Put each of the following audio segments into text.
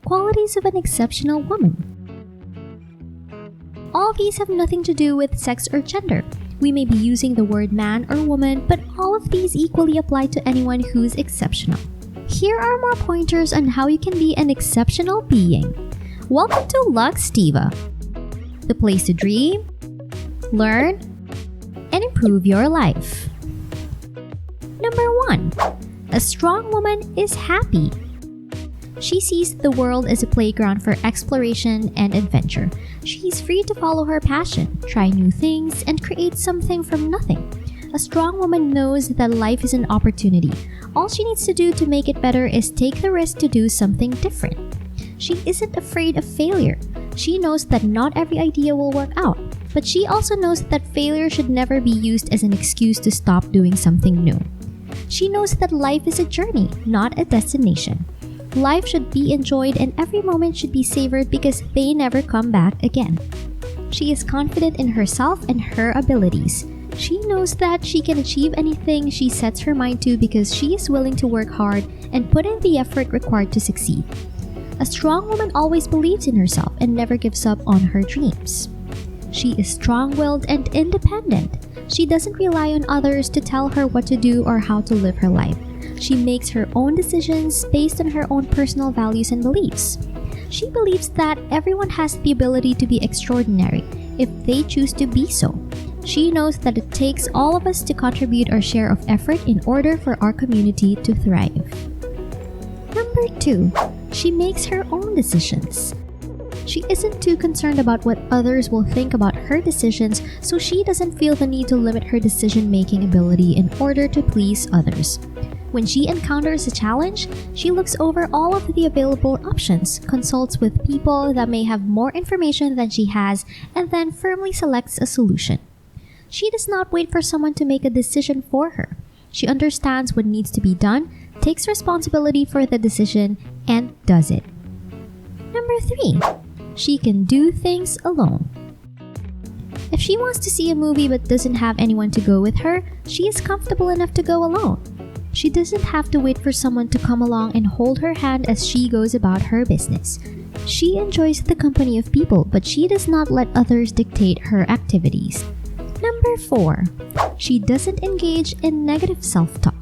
Qualities of an exceptional woman. All these have nothing to do with sex or gender. We may be using the word man or woman, but all of these equally apply to anyone who's exceptional. Here are more pointers on how you can be an exceptional being. Welcome to Lux Diva, the place to dream, learn, and improve your life. Number 1. A strong woman is happy. She sees the world as a playground for exploration and adventure. She's free to follow her passion, try new things, and create something from nothing. A strong woman knows that life is an opportunity. All she needs to do to make it better is take the risk to do something different. She isn't afraid of failure. She knows that not every idea will work out, but she also knows that failure should never be used as an excuse to stop doing something new. She knows that life is a journey, not a destination. Life should be enjoyed and every moment should be savored because they never come back again. She is confident in herself and her abilities. She knows that she can achieve anything she sets her mind to because she is willing to work hard and put in the effort required to succeed. A strong woman always believes in herself and never gives up on her dreams. She is strong-willed and independent. She doesn't rely on others to tell her what to do or how to live her life. She makes her own decisions based on her own personal values and beliefs. She believes that everyone has the ability to be extraordinary if they choose to be so. She knows that it takes all of us to contribute our share of effort in order for our community to thrive. Number 2. She makes her own decisions. She isn't too concerned about what others will think about her decisions, so she doesn't feel the need to limit her decision-making ability in order to please others. When she encounters a challenge, she looks over all of the available options, consults with people that may have more information than she has, and then firmly selects a solution. She does not wait for someone to make a decision for her. She understands what needs to be done, takes responsibility for the decision, and does it. Number 3. She can do things alone. If she wants to see a movie but doesn't have anyone to go with her, she is comfortable enough to go alone. She doesn't have to wait for someone to come along and hold her hand as she goes about her business. She enjoys the company of people, but she does not let others dictate her activities. Number 4. She doesn't engage in negative self-talk.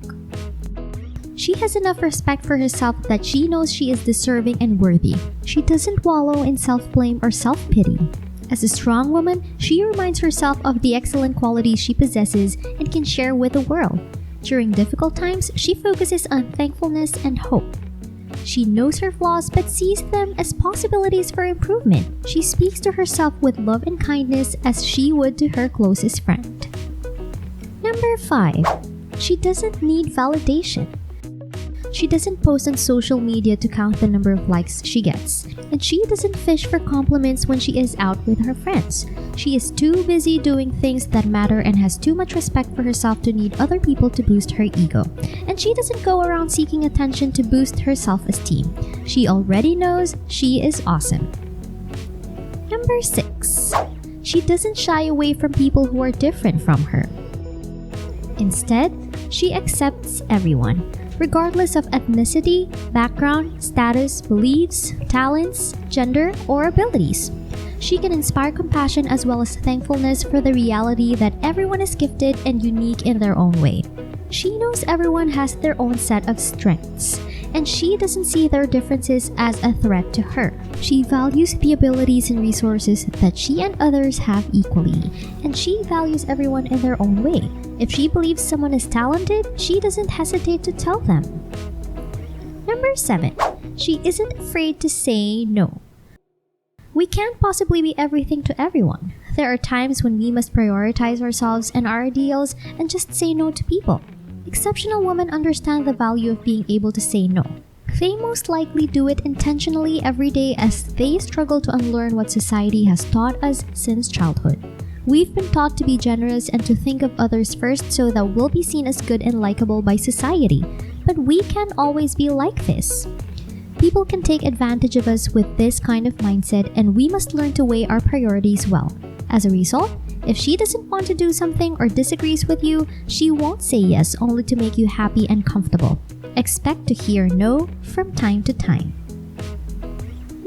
She has enough respect for herself that she knows she is deserving and worthy. She doesn't wallow in self-blame or self-pity. As a strong woman, she reminds herself of the excellent qualities she possesses and can share with the world. During difficult times, she focuses on thankfulness and hope. She knows her flaws but sees them as possibilities for improvement. She speaks to herself with love and kindness as she would to her closest friend. Number 5. She doesn't need validation. She doesn't post on social media to count the number of likes she gets, and she doesn't fish for compliments when she is out with her friends. She is too busy doing things that matter and has too much respect for herself to need other people to boost her ego. And she doesn't go around seeking attention to boost her self-esteem. She already knows she is awesome. Number 6. She doesn't shy away from people who are different from her. Instead, she accepts everyone, regardless of ethnicity, background, status, beliefs, talents, gender, or abilities. She can inspire compassion as well as thankfulness for the reality that everyone is gifted and unique in their own way. She knows everyone has their own set of strengths, and she doesn't see their differences as a threat to her. She values the abilities and resources that she and others have equally, and she values everyone in their own way. If she believes someone is talented, she doesn't hesitate to tell them. Number 7. She isn't afraid to say no. We can't possibly be everything to everyone. There are times when we must prioritize ourselves and our ideals and just say no to people. Exceptional women understand the value of being able to say no. They most likely do it intentionally every day as they struggle to unlearn what society has taught us since childhood. We've been taught to be generous and to think of others first so that we'll be seen as good and likable by society. But we can't always be like this. People can take advantage of us with this kind of mindset, and we must learn to weigh our priorities well. As a result, if she doesn't want to do something or disagrees with you, she won't say yes only to make you happy and comfortable. Expect to hear no from time to time.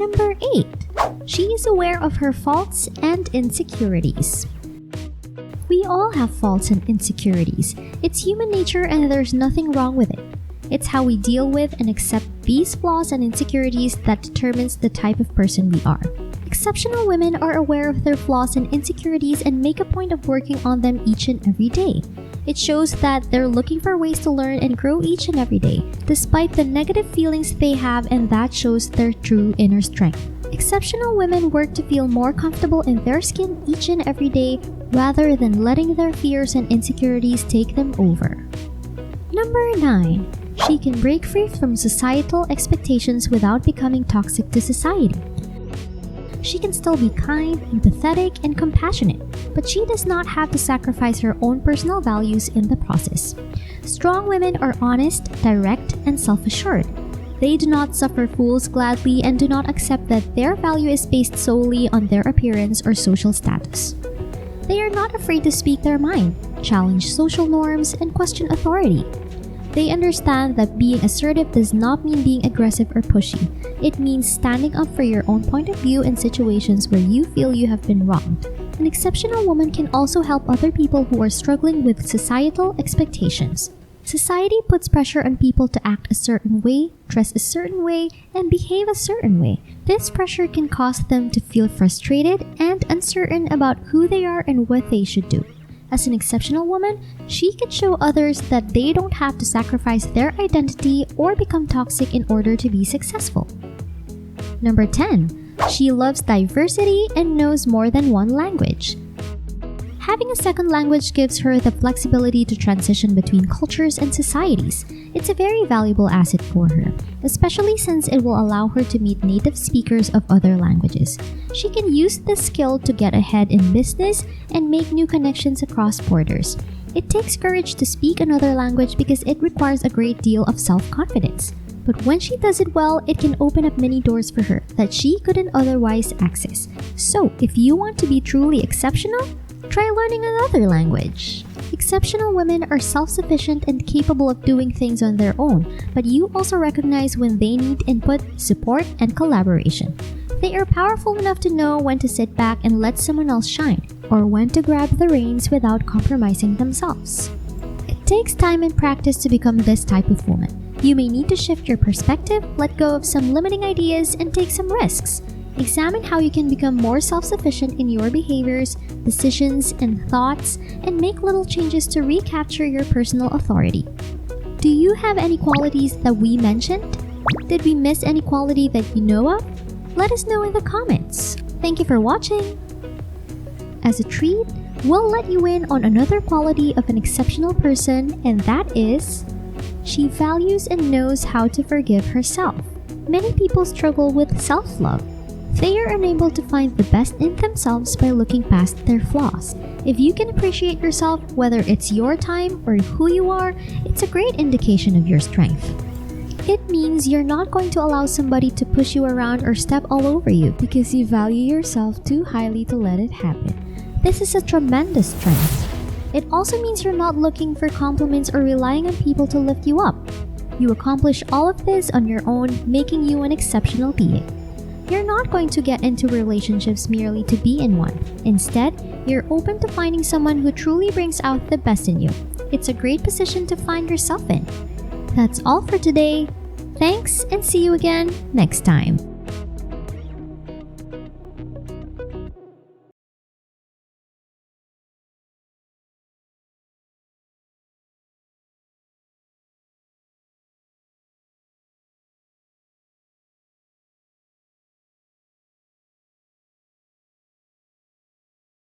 Number 8. She is aware of her faults and insecurities. We all have faults and insecurities. It's human nature and there's nothing wrong with it. It's how we deal with and accept these flaws and insecurities that determines the type of person we are. Exceptional women are aware of their flaws and insecurities and make a point of working on them each and every day. It shows that they're looking for ways to learn and grow each and every day, despite the negative feelings they have, and that shows their true inner strength. Exceptional women work to feel more comfortable in their skin each and every day rather than letting their fears and insecurities take them over. Number 9. She can break free from societal expectations without becoming toxic to society. She can still be kind, empathetic, and compassionate, but she does not have to sacrifice her own personal values in the process. Strong women are honest, direct, and self-assured. They do not suffer fools gladly and do not accept that their value is based solely on their appearance or social status. They are not afraid to speak their mind, challenge social norms, and question authority. They understand that being assertive does not mean being aggressive or pushy. It means standing up for your own point of view in situations where you feel you have been wronged. An exceptional woman can also help other people who are struggling with societal expectations. Society puts pressure on people to act a certain way, dress a certain way, and behave a certain way. This pressure can cause them to feel frustrated and uncertain about who they are and what they should do. As an exceptional woman, she can show others that they don't have to sacrifice their identity or become toxic in order to be successful. Number 10. She loves diversity and knows more than one language. Having a second language gives her the flexibility to transition between cultures and societies. It's a very valuable asset for her, especially since it will allow her to meet native speakers of other languages. She can use this skill to get ahead in business and make new connections across borders. It takes courage to speak another language because it requires a great deal of self-confidence. But when she does it well, it can open up many doors for her that she couldn't otherwise access. So, if you want to be truly exceptional, try learning another language. Exceptional women are self-sufficient and capable of doing things on their own, but you also recognize when they need input, support, and collaboration. They are powerful enough to know when to sit back and let someone else shine, or when to grab the reins without compromising themselves. It takes time and practice to become this type of woman. You may need to shift your perspective, let go of some limiting ideas, and take some risks. Examine how you can become more self-sufficient in your behaviors, decisions, and thoughts, and make little changes to recapture your personal authority. Do you have any qualities that we mentioned? Did we miss any quality that you know of? Let us know in the comments. Thank you for watching! As a treat, we'll let you in on another quality of an exceptional person, and that is, she values and knows how to forgive herself. Many people struggle with self-love. They are unable to find the best in themselves by looking past their flaws. If you can appreciate yourself, whether it's your time or who you are, it's a great indication of your strength. It means you're not going to allow somebody to push you around or step all over you because you value yourself too highly to let it happen. This is a tremendous strength. It also means you're not looking for compliments or relying on people to lift you up. You accomplish all of this on your own, making you an exceptional being. You're not going to get into relationships merely to be in one. Instead, you're open to finding someone who truly brings out the best in you. It's a great position to find yourself in. That's all for today. Thanks, and see you again next time.